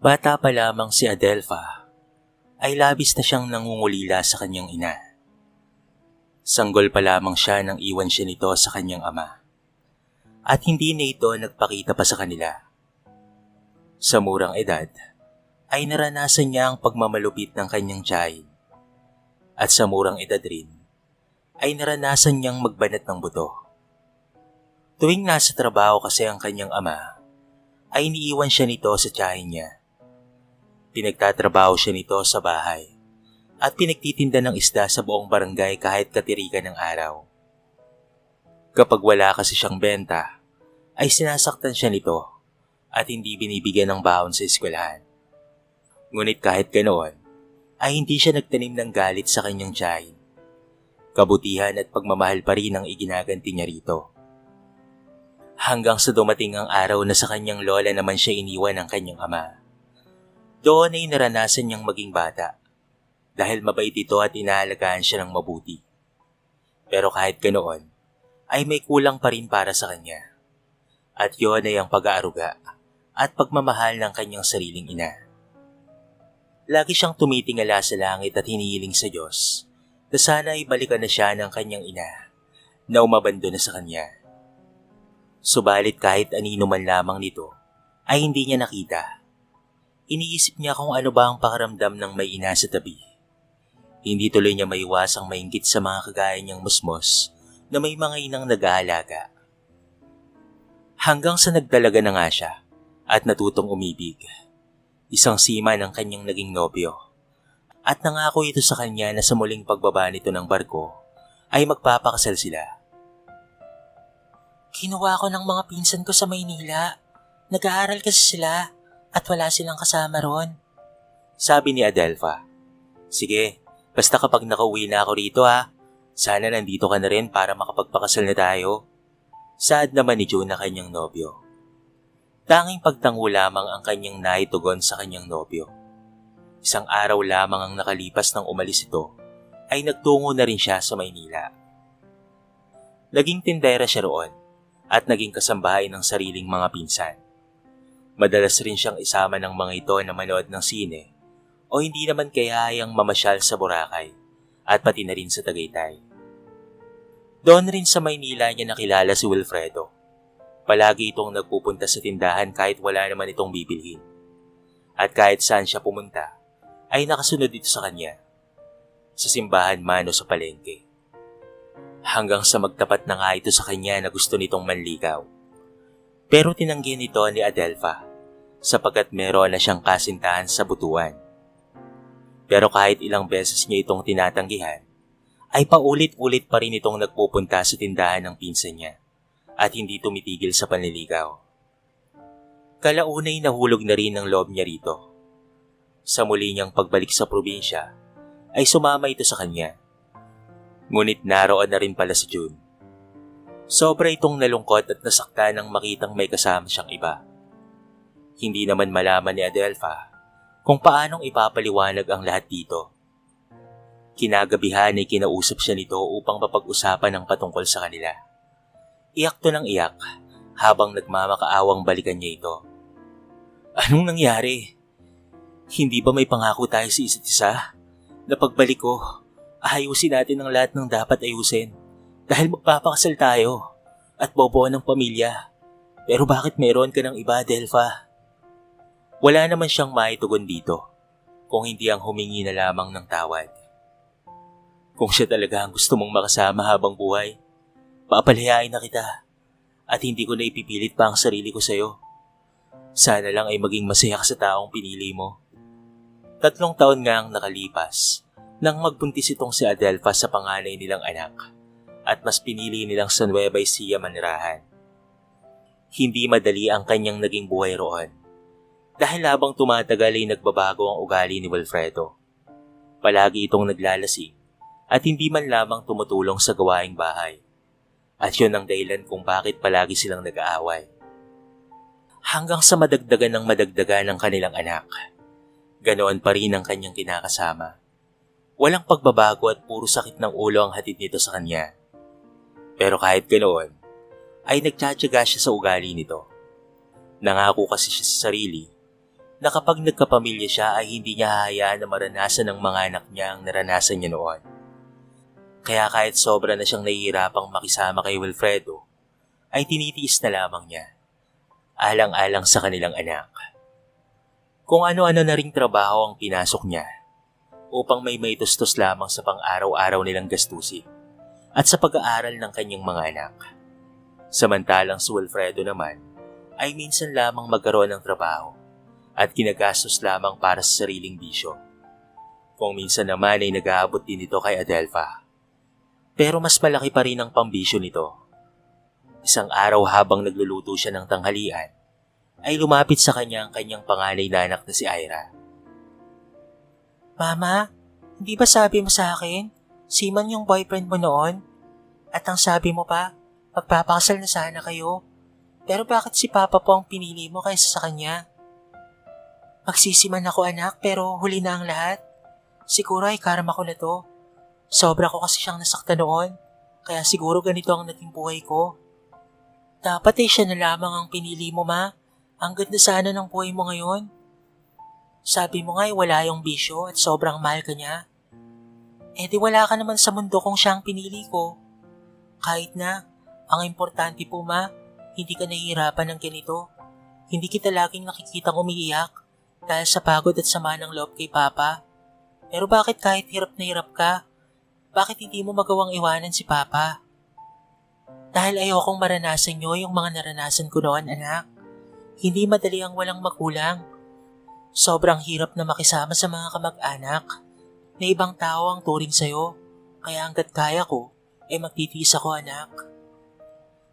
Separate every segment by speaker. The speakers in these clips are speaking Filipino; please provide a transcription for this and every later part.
Speaker 1: Bata pa lamang si Adelpha ay labis na siyang nangungulila sa kanyang ina. Sanggol pa lamang siya nang iwan siya nito sa kanyang ama. At hindi na ito nagpakita pa sa kanila. Sa murang edad, ay naranasan niya ang pagmamalupit ng kanyang tiyahin. At sa murang edad rin, ay naranasan niyang magbanat ng buto. Tuwing nasa trabaho kasi ang kanyang ama, ay iniiwan siya nito sa tiyahin niya. Pinagtatrabaho siya nito sa bahay at pinagtitinda ng isda sa buong barangay kahit katirikan ng araw. Kapag wala kasi siyang benta, ay sinasaktan siya nito at hindi binibigyan ng baon sa eskwelahan. Ngunit kahit ganoon, ay hindi siya nagtanim ng galit sa kanyang tiyahin. Kabutihan at pagmamahal pa rin ang iginaganti niya rito. Hanggang sa dumating ang araw na sa kanyang lola naman siya iniwan ng kanyang ama. Doon ay naranasan niyang maging bata dahil mabait ito at inaalagaan siya ng mabuti. Pero kahit ganoon, ay may kulang pa rin para sa kanya. At yun ay ang pag-aaruga at pagmamahal ng kanyang sariling ina. Lagi siyang tumitingala sa langit at hinihiling sa Diyos na sana ay balikan na siya ng kanyang ina na umabando na sa kanya. Subalit kahit anino man lamang nito ay hindi niya nakita. Iniisip niya kung ano ba ang pakaramdam ng may ina sa tabi. Hindi tuloy niya maiwasang mainggit sa mga kagaya niyang musmos na may mga inang nag-aalaga. Hanggang sa nagdalaga na nga siya at natutong umibig. Isang seaman ang kanyang naging nobyo. At nangako ito sa kanya na sa muling pagbaba nito ng barko ay magpapakasal sila. Kinuha ko ng mga pinsan ko sa Maynila. Nag-aaral kasi sila. At wala silang kasama ron. Sabi ni Adelpha. Sige, basta kapag nakauwi na ako rito ha. Sana nandito ka na rin para makapagpakasal na tayo. Saad naman ni June na kanyang nobyo. Tanging pagtango lamang ang kanyang naitugon sa kanyang nobyo. Isang araw lamang ang nakalipas nang umalis ito, ay nagtungo na rin siya sa Maynila. Naging tindera siya roon at naging kasambahay ng sariling mga pinsan. Madalas rin siyang isama ng mga ito na manood ng sine o hindi naman kaya ayang mamasyal sa Boracay at pati na rin sa Tagaytay. Doon rin sa Maynila niya nakilala si Wilfredo. Palagi itong nagpupunta sa tindahan kahit wala naman itong bibilhin. At kahit saan siya pumunta, ay nakasunod ito sa kanya. Sa simbahan man o sa palengke. Hanggang sa magtapat na nga ito sa kanya na gusto nitong manligaw. Pero tinanggi nito ni Adelpha sapagkat meron na siyang kasintahan sa Butuan. Pero kahit ilang beses niya itong tinatanggihan, ay paulit-ulit pa rin itong nagpupunta sa tindahan ng pinsan niya at hindi tumitigil sa panliligaw. Kalaunay nahulog na rin ang loob niya rito. Sa muli niyang pagbalik sa probinsya, ay sumama ito sa kanya. Ngunit naroon na rin pala si June. Sobra itong nalungkot at nasakta nang makitang may kasama siyang iba. Hindi naman malaman ni Adelpha kung paanong ipapaliwanag ang lahat dito. Kinagabihan ay kinausap siya nito upang mapag-usapan ang patungkol sa kanila. Iyak to ng iyak habang nagmamakaawang balikan niya ito. Anong nangyari? Hindi ba may pangako tayo sa isa't isa? Na pagbalik ko, ayusin natin ang lahat ng dapat ayusin. Dahil magpapakasal tayo at bobuo ng pamilya. Pero bakit meron ka ng iba, Adelpha? Wala naman siyang maitugon dito kung hindi ang humingi na lamang ng tawad. Kung siya talaga ang gusto mong makasama habang buhay, papalayain na kita at hindi ko na ipipilit pa ang sarili ko sa'yo. Sana lang ay maging masaya ka sa taong pinili mo. 3 taon nga ang nakalipas nang magbuntis itong si Adelpha sa panganay nilang anak. At mas pinili nilang sa Nueva Ecija manirahan. Hindi madali ang kanyang naging buhay roon. Dahil habang tumatagal ay nagbabago ang ugali ni Wilfredo. Palagi itong naglalasing at hindi man lamang tumutulong sa gawaing bahay. At yun ang dahilan kung bakit palagi silang nag-aaway. Hanggang sa madagdagan ng kanilang anak. Ganoon pa rin ang kanyang kinakasama. Walang pagbabago at puro sakit ng ulo ang hatid nito sa kanya. Pero kahit ganoon, ay nagtsatsaga siya sa ugali nito. Nangako kasi siya sa sarili na kapag nagkapamilya siya ay hindi niya hahayaan na maranasan ng mga anak niya ang naranasan niya noon. Kaya kahit sobra na siyang nahihirapang makisama kay Wilfredo, ay tinitiis na lamang niya, alang-alang sa kanilang anak. Kung ano-ano na ring trabaho ang pinasok niya upang may maitustos lamang sa pang-araw-araw nilang gastusin at sa pag-aaral ng kanyang mga anak. Samantalang si Wilfredo naman ay minsan lamang magkaroon ng trabaho at ginagastos lamang para sa sariling bisyo. Kung minsan naman ay nag-aabot din ito kay Adelpha. Pero mas malaki pa rin ang pambisyo nito. Isang araw habang nagluluto siya ng tanghalian, ay lumapit sa kanya ang kanyang panganay na anak na si Ira. Mama, hindi ba sabi mo sa akin, Simon yung boyfriend mo noon? At ang sabi mo pa, magpapakasal na sana kayo. Pero bakit si Papa po ang pinili mo kaysa sa kanya? Magsisiman ako anak pero huli na ang lahat. Siguro ay karma ko na to. Sobra ko kasi siyang nasaktan noon, kaya siguro ganito ang naging buhay ko. Dapat ay siya na lamang ang pinili mo, ma. Ang ganda sana ng buhay mo ngayon. Sabi mo nga ay wala yung bisyo at sobrang mahal ka niya. Eh di wala ka naman sa mundo kung siya ang pinili ko. Kahit na, ang importante po, ma, hindi ka nahihirapan ng ganito. Hindi kita laging nakikitang umiiyak dahil sa pagod at sama ng loob kay Papa. Pero bakit kahit hirap na hirap ka, bakit hindi mo magawang iwanan si Papa? Dahil ayokong maranasan nyo yung mga naranasan ko noon, anak. Hindi madali ang walang magulang. Sobrang hirap na makisama sa mga kamag-anak na ibang tao ang turing sa'yo. Kaya hanggat kaya ko, ay magtitiis ako, anak.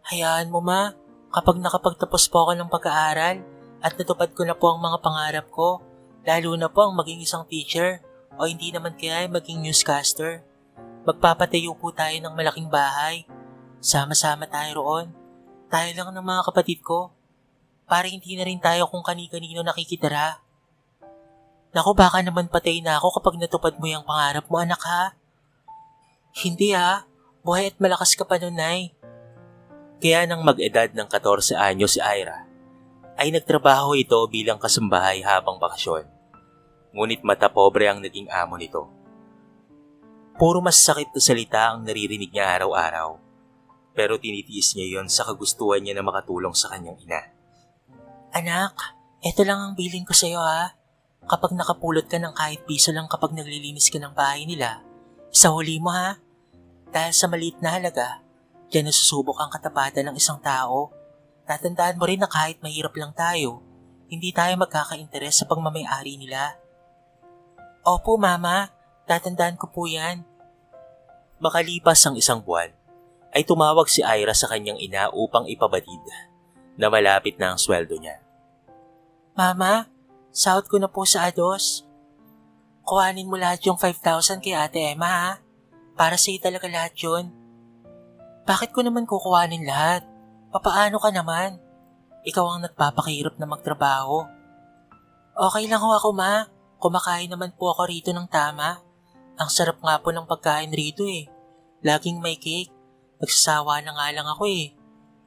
Speaker 1: Hayaan mo, ma, kapag nakapagtapos po ako ng pag-aaral at natupad ko na po ang mga pangarap ko, lalo na po ang maging isang teacher o hindi naman kaya ay maging newscaster. Magpapatayo po tayo ng malaking bahay. Sama-sama tayo roon. Tayo lang ng mga kapatid ko. Para hindi na rin tayo kung kani-kanino nakikitira. Naku, baka naman patay na ako kapag natupad mo yung pangarap mo, anak, ha? Hindi, ha? Buhay at malakas ka pa nun, Nay. Kaya nang mag-edad ng 14 anyo si Ira, ay nagtrabaho ito bilang kasambahay habang bakasyon. Ngunit mata pobre ang naging amo nito. Puro mas sakit na salita ang naririnig niya araw-araw. Pero tinitiis niya yon sa kagustuhan niya na makatulong sa kanyang ina. Anak, eto lang ang bilin ko sa'yo, ha. Kapag nakapulot ka ng kahit piso lang kapag naglilinis ka ng bahay nila, isahuli mo, ha. Dahil sa maliit na halaga, diyan nasusubok ang katapatan ng isang tao. Tatandaan mo rin na kahit mahirap lang tayo, hindi tayo magkaka-interes sa pagmamayari nila. Opo, Mama. Tatandaan ko po yan. Makalipas ang isang buwan, ay tumawag si Ira sa kanyang ina upang ipabatid na malapit na ang sweldo niya. Mama, sahod ko na po sa ADOS. Kuhanin mo lahat yung 5,000 kay Ate Emma, ha? Para sa'yo talaga lahat yun. Bakit ko naman kukuhanin lahat? Papaano ka naman? Ikaw ang nagpapakahirap na magtrabaho. Okay lang ho ako, ma. Kumakain naman po ako rito ng tama. Ang sarap nga po ng pagkain rito eh. Laging may cake. Nagsasawa na nga lang ako eh.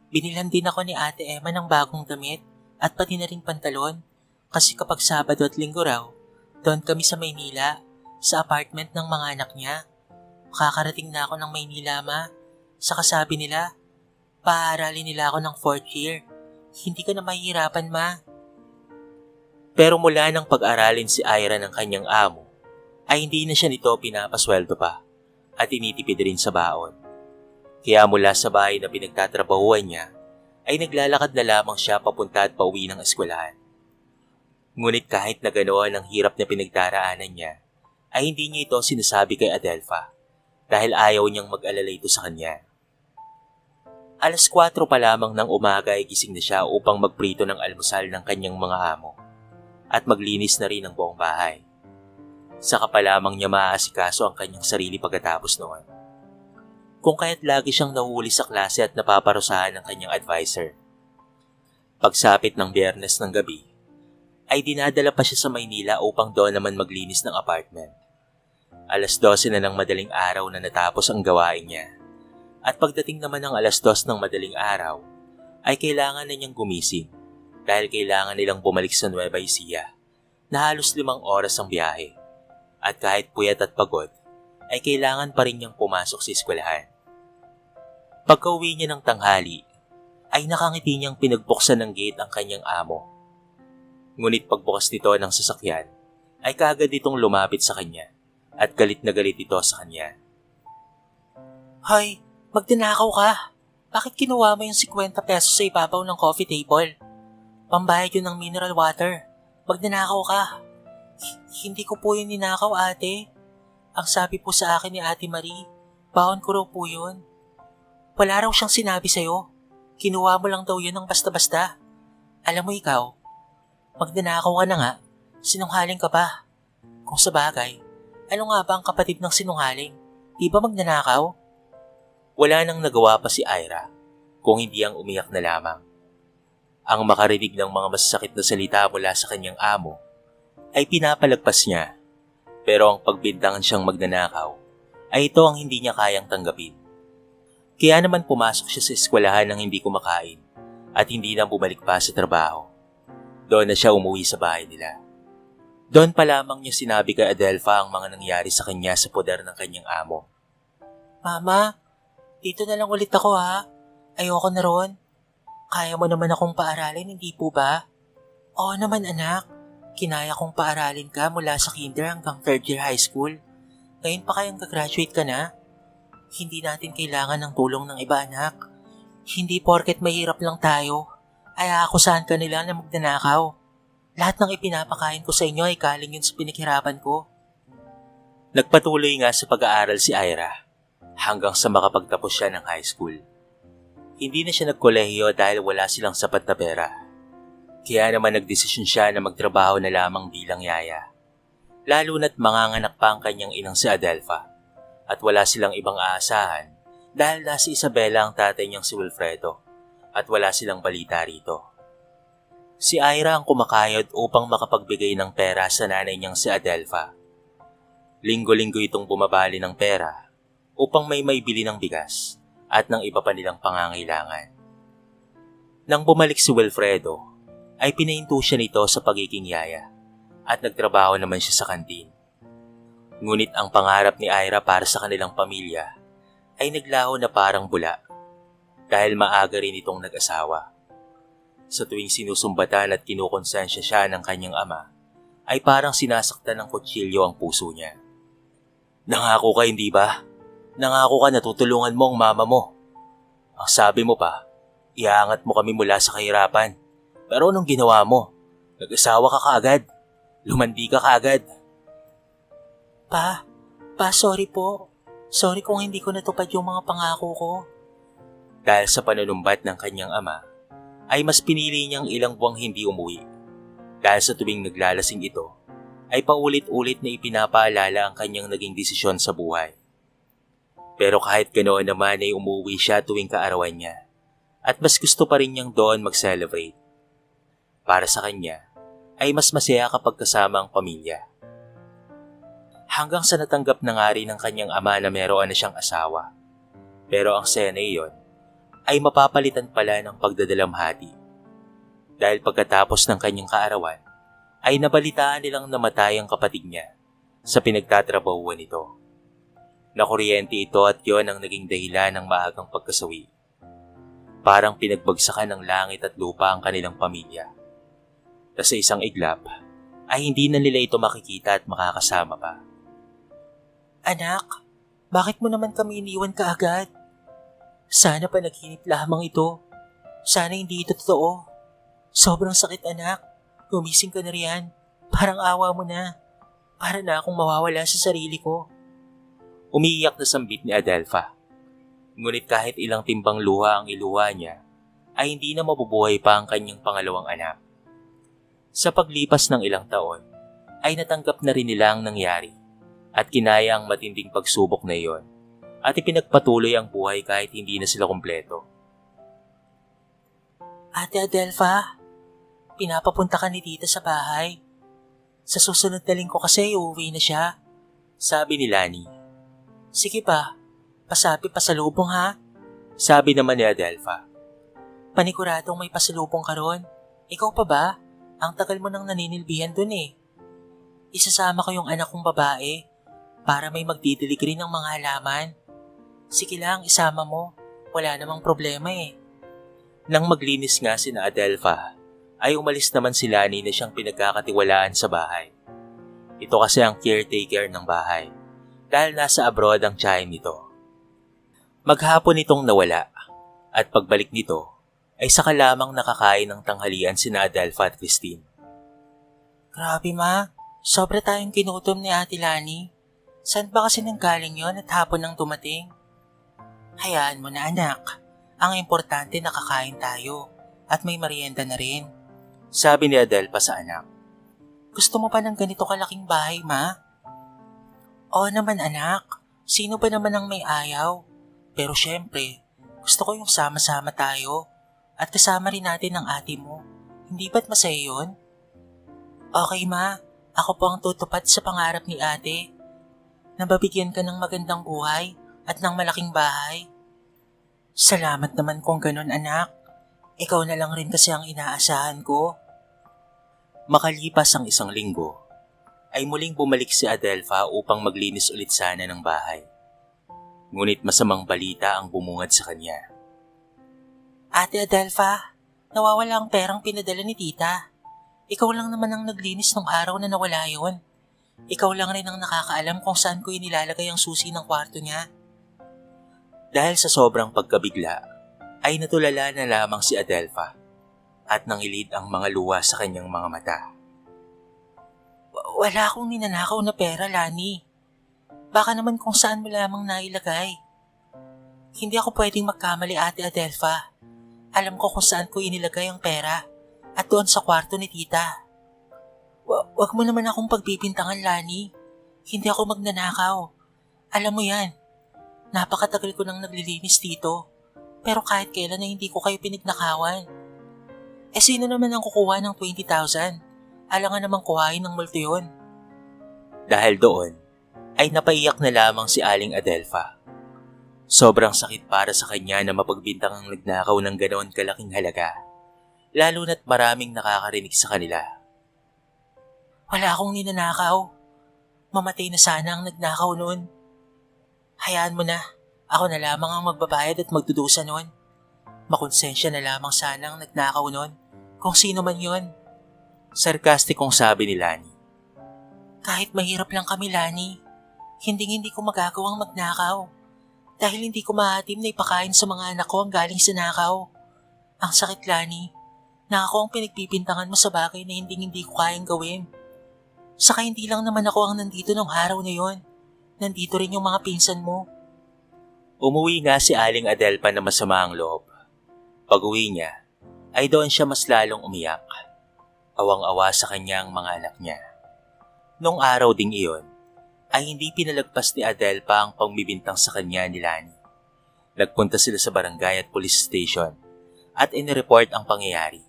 Speaker 1: Binilhan din ako ni Ate Emma ng bagong damit at pati na rin pantalon. Kasi kapag Sabado at Linggo raw, doon kami sa Maynila, sa apartment ng mga anak niya. Kakarating na ako ng Maynila, ma. Saka sabi nila, paaralin nila ako ng 4th year. Hindi ka na mahihirapan, ma. Pero mula nang pag-aralin si Ira ng kanyang amo, ay hindi na siya nito pinapasweldo pa at tinitipid rin sa baon. Kaya mula sa bahay na pinagtatrabahuan niya, ay naglalakad na lamang siya papunta at pauwi ng eskwelahan. Ngunit kahit na ganoon ang hirap na pinagdaraanan niya, ay hindi niya ito sinasabi kay Adelpha dahil ayaw niyang mag-alala ito sa kanya. 4:00 pa lamang ng umaga ay gising na siya upang magprito ng almusal ng kanyang mga amo at maglinis na rin ang buong bahay. Saka pa lamang niya maaasikaso ang kanyang sarili pagkatapos noon. Kung kaya't lagi siyang nahuli sa klase at napaparusahan ng kanyang advisor. Pagsapit ng Biyernes ng gabi, ay dinadala pa siya sa Maynila upang doon naman maglinis ng apartment. 12:00 na ng madaling araw na natapos ang gawain niya. At pagdating naman ng 2:00 ng madaling araw, ay kailangan na niyang gumising dahil kailangan nilang bumalik sa Nueva Ecija na halos 5 oras ang biyahe at kahit puyat at pagod ay kailangan pa rin niyang pumasok sa eskwelahan. Pagka-uwi niya ng tanghali ay nakangiti niyang pinagbuksan ng gate ang kanyang amo. Ngunit pagbukas nito ng sasakyan ay kaagad itong lumapit sa kanya at galit na galit ito sa kanya. Hoy, magdinakaw ka! Bakit kinuha mo yung 50 pesos sa ibabaw ng coffee table? Pambayad yun ng mineral water. Magdinakaw ka. Hindi ko po yun ninakaw, ate. Ang sabi po sa akin ni Ate Marie, baon ko raw po yun. Wala raw siyang sinabi sa'yo. Kinuha mo lang daw yun ng basta-basta. Alam mo ikaw, magdinakaw ka na nga. Sinungaling ka pa. Kung sa bagay, ano nga ba ang kapatid ng sinungaling? Di ba magnanakaw? Wala nang nagawa pa si Ira kung hindi ang umiyak na lamang. Ang makarinig ng mga masasakit na salita mula sa kanyang amo ay pinapalagpas niya, pero ang pagbintangan siyang magnanakaw ay ito ang hindi niya kayang tanggapin. Kaya naman pumasok siya sa eskwelahan nang hindi kumakain at hindi na bumalik pa sa trabaho. Doon na siya umuwi sa bahay nila. Doon pa lamang niya sinabi kay Adelfa ang mga nangyari sa kanya sa poder ng kanyang amo. Mama, dito na lang ulit ako ha. Ayoko na ron. Kaya mo naman akong paaralin, hindi po ba? Oo naman anak. Kinaya kong paaralin ka mula sa kinder hanggang 3rd year high school. Ngayon pa kayang gagraduate ka na? Hindi natin kailangan ng tulong ng iba anak. Hindi porket mahirap lang tayo, ay aakusahan ka nila na magnanakaw. Lahat ng ipinapakain ko sa inyo ay galing yun sa pinaghirapan ko. Nagpatuloy nga sa pag-aaral si Ira hanggang sa makapagtapos siya ng high school. Hindi na siya nagkolehiyo dahil wala silang sapat na pera. Kaya naman nagdesisyon siya na magtrabaho na lamang bilang yaya. Lalo na't manganganak pa ang kanyang inang si Adelfa at wala silang ibang aasahan dahil nasa Isabela ang tatay niyang si Wilfredo at wala silang balita rito. Si Ira ang kumakayod upang makapagbigay ng pera sa nanay niyang si Adelfa. Linggo-linggo itong bumabali ng pera upang may maibili ng bigas at ng iba pa nilang pangangailangan. Nang bumalik si Wilfredo, ay pinahinto siya nito sa pagiging yaya at nagtrabaho naman siya sa kantin. Ngunit ang pangarap ni Ira para sa kanilang pamilya ay naglaho na parang bula dahil maaga rin itong nag-asawa. Sa tuwing sinusumbatan at kinukonsensya siya ng kanyang ama, ay parang sinasaktan ng kutsilyo ang puso niya. Nangako ka hindi ba? Nangako ka na tutulungan mo ang mama mo. Ang sabi mo pa, iaangat mo kami mula sa kahirapan. Pero anong ginawa mo? Nag-asawa ka kaagad. Lumandi ka kaagad. Pa, sorry po. Sorry kung hindi ko natupad yung mga pangako ko. Dahil sa panunumbat ng kanyang ama, ay mas pinili niyang ilang buwang hindi umuwi. Dahil sa tuwing naglalasing ito, ay paulit-ulit na ipinapaalala ang kanyang naging desisyon sa buhay. Pero kahit ganoon naman ay umuwi siya tuwing kaarawan niya at mas gusto pa rin niyang doon mag-celebrate. Para sa kanya, ay mas masaya kapag kasama ang pamilya. Hanggang sa natanggap na nga rin ng kanyang ama na meron na siyang asawa. Pero ang saya na iyon ay mapapalitan pala ng pagdadalamhati. Dahil pagkatapos ng kanyang kaarawan, ay nabalitaan nilang namatay ang kapatid niya sa pinagtatrabahuan nito. Nakuryente ito at yon ang naging dahilan ng maagang pagkasawi. Parang pinagbagsakan ng langit at lupa ang kanilang pamilya. Na sa isang iglap, ay hindi na nila ito makikita at makakasama pa. Anak, bakit mo naman kami iniwan kaagad? Sana panaginip lamang ito. Sana hindi ito totoo. Sobrang sakit anak. Gumising ka na riyan. Parang awa mo na. Para na akong mawawala sa sarili ko. Umiiyak na sambit ni Adelfa. Ngunit kahit ilang timbang luha ang iluha niya, ay hindi na mabubuhay pa ang kanyang pangalawang anak. Sa paglipas ng ilang taon, ay natanggap na rin nila ang nangyari at kinaya ang matinding pagsubok na iyon at ipinagpatuloy ang buhay kahit hindi na sila kumpleto. Ate Adelfa, pinapapunta ka ni tita sa bahay. Sa susunod na linggo kasi uuwi na siya, sabi ni Lani. Sige pa, pasabi pasalubong ha, sabi naman ni Adelfa. Paniguradong may pasalubong ka ron. Ikaw pa ba? Ang tagal mo nang naninilbihan dun eh.
Speaker 2: Isasama ko yung anak kong babae para may magdidilig rin ng mga halaman. Sige lang, isama mo. Wala namang problema eh.
Speaker 1: Nang maglinis nga sina Adelpha, ay umalis naman si Lani na siyang pinagkakatiwalaan sa bahay. Ito kasi ang caretaker ng bahay dahil nasa abroad ang tiyahin nito. Maghapon itong nawala at pagbalik nito ay saka lamang nakakain ng tanghalian sina Adelpha at Christine.
Speaker 2: Grabe ma, sobra tayong kinutom ni Ate Lani. Saan ba kasi nanggaling yon at hapon nang dumating? Hayaan mo na anak, ang importante nakakain tayo at may merienda na rin.
Speaker 1: Sabi ni Adelpha sa anak.
Speaker 2: Gusto mo pa ng ganito kalaking bahay ma? Oo naman anak, sino ba naman ang may ayaw? Pero syempre, gusto ko yung sama-sama tayo at kasama rin natin ang ate mo. Hindi ba't masaya yun? Okay ma, ako po ang tutupad sa pangarap ni ate. Nababigyan ka ng magandang buhay at ng malaking bahay. Salamat naman kung ganun anak. Ikaw na lang rin kasi ang inaasahan ko.
Speaker 1: Makalipas ang isang linggo, ay muling bumalik si Adelpha upang maglinis ulit sana ng bahay. Ngunit masamang balita ang bumungad sa kanya.
Speaker 2: Ate Adelpha, nawawala ang perang pinadala ni tita. Ikaw lang naman ang naglinis nung araw na nawala yon. Ikaw lang rin ang nakakaalam kung saan ko inilalagay ang susi ng kwarto niya.
Speaker 1: Dahil sa sobrang pagkabigla, ay natulala na lamang si Adelpha at nangilid ang mga luha sa kanyang mga mata.
Speaker 2: Wala akong ninanakaw na pera, Lani. Baka naman kung saan mo lamang nailagay. Hindi ako pwedeng magkamali, Ate Adelpha. Alam ko kung saan ko inilagay ang pera at doon sa kwarto ni tita. Wag mo naman akong pagbibintangan, Lani. Hindi ako magnanakaw. Alam mo yan. Napakatagal ko nang naglilinis dito. Pero kahit kailan na hindi ko kayo pinagnakawan. Sino naman ang kukuha ng 20,000? Alangan namang kuhain ng multo yun.
Speaker 1: Dahil doon, ay napaiyak na lamang si Aling Adelpha. Sobrang sakit para sa kanya na mapagbintang ang nagnakaw ng ganoon kalaking halaga. Lalo na't maraming nakakarinig sa kanila.
Speaker 2: Wala akong ninanakaw. Mamatay na sana ang nagnakaw noon. Hayaan mo na, ako na lamang ang magbabayad at magdudusa noon. Makonsensya na lamang sana ang nagnakaw noon, kung sino man yon.
Speaker 1: Sarkastikong sabi ni Lani.
Speaker 2: Kahit mahirap lang kami, Lani, hindi ko magagawang magnakaw. Dahil hindi ko maatim na ipakain sa mga anak ko ang galing sa nakaw. Ang sakit, Lani, na ako ang pinagpipintangan mo sa bagay na hindi ko kayang gawin. Saka hindi lang naman ako ang nandito nung araw na yon. Nandito rin yung mga pinsan mo.
Speaker 1: Umuwi nga si Aling Adelpha na masama ang loob. Pag-uwi niya, ay doon siya mas lalong umiyak. Awang-awa sa kanya ang mga anak niya. Nung araw ding iyon, ay hindi pinalagpas ni Adelpha ang pangbibintang sa kanya ni Lani. Nagpunta sila sa barangay at police station at inireport ang pangyayari.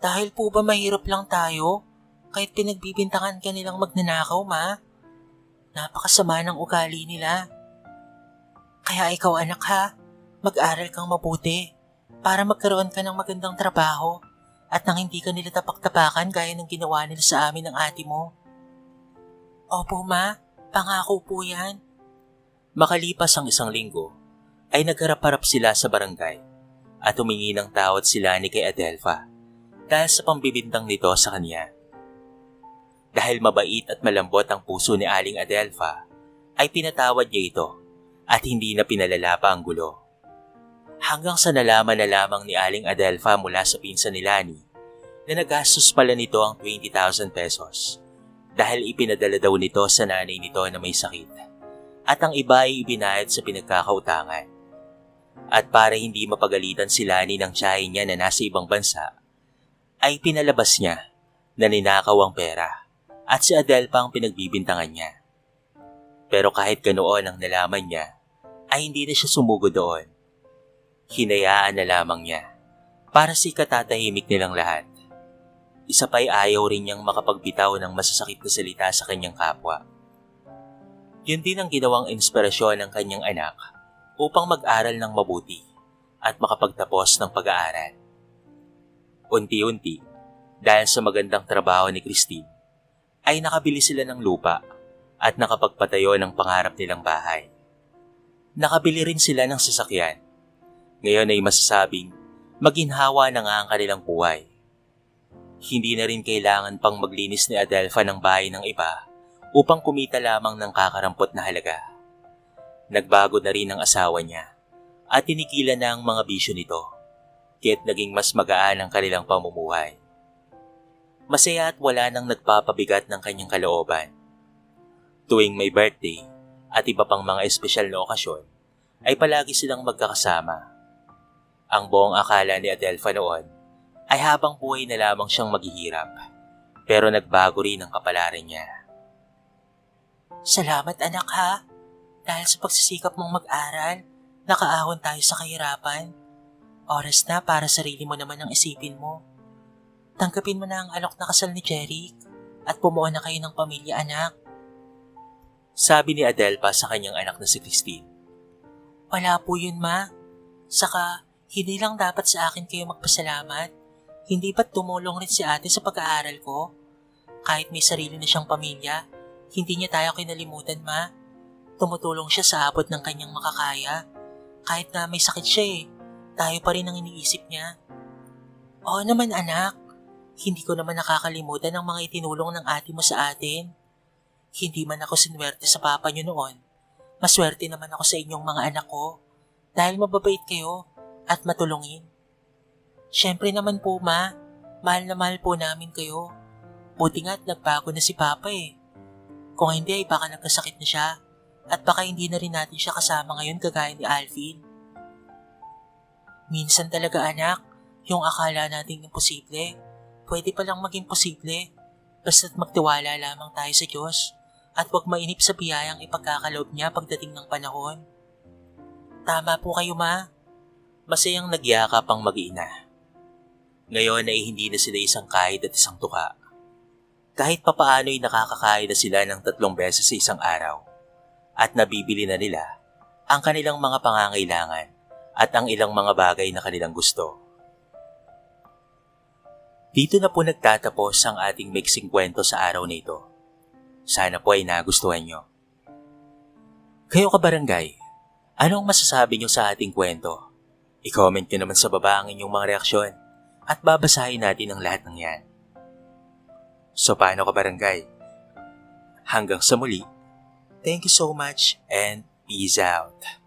Speaker 2: Dahil po ba mahirap lang tayo? Kahit pinagbibintangan ka nilang magnanakaw, ma? Napakasama ng ugali nila. Kaya ikaw anak ha, mag-aral kang mabuti para magkaroon ka ng magandang trabaho at nang hindi ka nila tapak-tapakan gaya ng ginawa nila sa amin ng ate mo. Opo ma, pangako po yan.
Speaker 1: Makalipas ang isang linggo, ay nagharap-harap sila sa barangay at humingi ng tawad sila ni kay Adelpha dahil sa pambibintang nito sa kanya. Dahil mabait at malambot ang puso ni Aling Adelpha, ay pinatawad niya ito at hindi na pinalala pa ang gulo. Hanggang sa nalaman na lamang ni Aling Adelpha mula sa pinsan ni Lani na nagastos pala nito ang 20,000 pesos dahil ipinadala daw nito sa nanay nito na may sakit at ang iba ay ibinayad sa pinagkakautangan. At para hindi mapagalitan si Lani ng tiyahin niya na nasa ibang bansa, ay pinalabas niya na ninakaw ang pera at si Adelpha ang pinagbibintangan niya. Pero kahit ganoon ang nalaman niya, ay hindi na siya sumugo doon. Hinayaan na lamang niya para si katatahimik nilang lahat. Isa pa'y ayaw rin niyang makapagbitaw ng masasakit na salita sa kanyang kapwa. Yun din ang ginawang inspirasyon ng kanyang anak upang mag-aral ng mabuti at makapagtapos ng pag-aaral. Unti-unti, dahil sa magandang trabaho ni Christine, ay nakabili sila ng lupa at nakapagpatayo ng pangarap nilang bahay. Nakabili rin sila ng sasakyan. Ngayon ay masasabing maginhawa na nga ang kanilang buhay. Hindi na rin kailangan pang maglinis ni Adelpha ng bahay ng iba upang kumita lamang ng kakarampot na halaga. Nagbago na rin ang asawa niya at tinigilan na ang mga bisyo nito, kaya't naging mas magaan ang kanilang pamumuhay. Masaya at wala nang nagpapabigat ng kanyang kalooban. Tuwing may birthday at iba pang mga espesyal na okasyon, ay palagi silang magkakasama. Ang buong akala ni Adelpha noon ay habang buhay na lamang siyang maghihirap, pero nagbago rin ang kapalaran niya.
Speaker 2: Salamat anak ha, dahil sa pagsisikap mong mag-aral, nakaahon tayo sa kahirapan. Oras na para sarili mo naman ang isipin mo. Tanggapin mo na ang alok na kasal ni Jeric at bumuo na kayo ng pamilya anak.
Speaker 1: Sabi ni Adelpha sa kanyang anak na si Christine.
Speaker 2: Wala po yun ma. Saka, hindi lang dapat sa akin kayo magpasalamat. Hindi ba't tumulong rin si ate sa pag-aaral ko? Kahit may sarili na siyang pamilya, hindi niya tayo kinalimutan ma. Tumutulong siya sa abot ng kanyang makakaya. Kahit na may sakit siya tayo pa rin ang iniisip niya. Oo naman anak, hindi ko naman nakakalimutan ang mga itinulong ng ate mo sa atin. Hindi man ako sinwerte sa papa niyo noon, maswerte naman ako sa inyong mga anak ko dahil mababait kayo at matulungin. Siyempre naman po ma, mahal na mahal po namin kayo. Buti nga at nagbago na si papa Kung hindi ay baka nagkasakit na siya at baka hindi na rin natin siya kasama ngayon kagaya ni Alvin. Minsan talaga anak, yung akala nating imposible, pwede palang maging posible basta't magtiwala lamang tayo sa Diyos at huwag mainip sa biyayang ipagkakaloob niya pagdating ng panahon. Tama po kayo ma.
Speaker 1: Masayang nagyakap ang mag-ina. Ngayon ay hindi na sila isang kahit at isang tuka. Kahit papaano ay nakakakain na sila ng 3 beses sa isang araw at nabibili na nila ang kanilang mga pangangailangan at ang ilang mga bagay na kanilang gusto. Dito na po nagtatapos ang ating mixing kwento sa araw na ito. Sana po ay nagustuhan nyo. Kayo kabarangay, anong masasabi nyo sa ating kwento? I-comment nyo naman sa baba ang inyong mga reaksyon at babasahin natin ang lahat ng yan. So paano kabarangay? Hanggang sa muli, thank you so much and peace out.